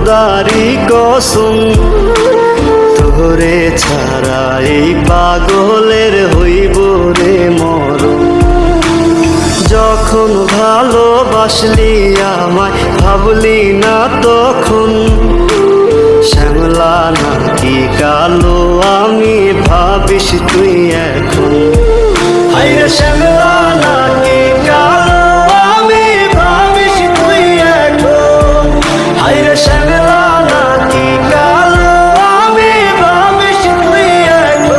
খোদারি কসম, তোরে ছাড়া এই পাগলের হইব রে মরণ। যখন ভালোবাসলি আমায় ভাবলি না তখন, শ্যামলা নাকি কালো আমি ভাবিস তুই এখন। হায়রে শ্যামলা নাকি কালো আমি ভাবিস তুই এখন। হায়রে শ্যামলা নাকি কালো আমি ভাবিস তুই এখন।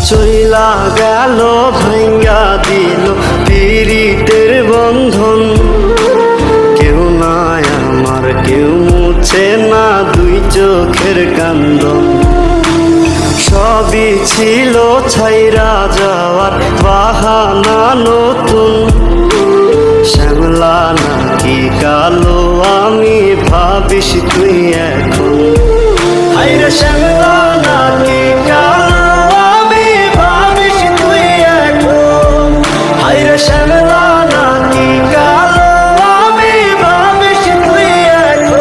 চইলা গেল ভাঙ্গা দিল পীড়িতের বন্ধন, কেউ নাই আমার কেউ মুছে না দুই চোখের কান্দন। সবই ছিল ছাইরা যাওয়ার বাহানা নতুন, শ্যামলা নাকি কালো আমি ভাবিস তুই এখন। হায়রে শ্যামলা নাকি কালো আমি ভাবিস তুই এখন। হায়রে শ্যামলা নাকি কালো আমি ভাবিস তুই এখন।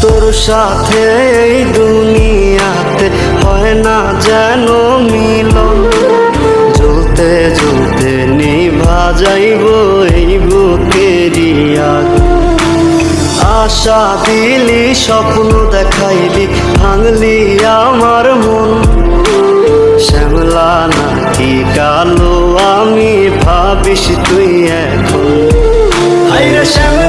তোর সাথে এই দুনিয়াতে হয় না যেন মিলন, জ্বলতে জ্বলতে নিভা যাইব এই বুকেরই আগুন। আশা দিলি স্বপ্ন দেখাইলি ভাঙলি আমার মন, শ্যামলা নাকি কালো আমি ভাবিস তুই এখন। হায়রে শ্যামলা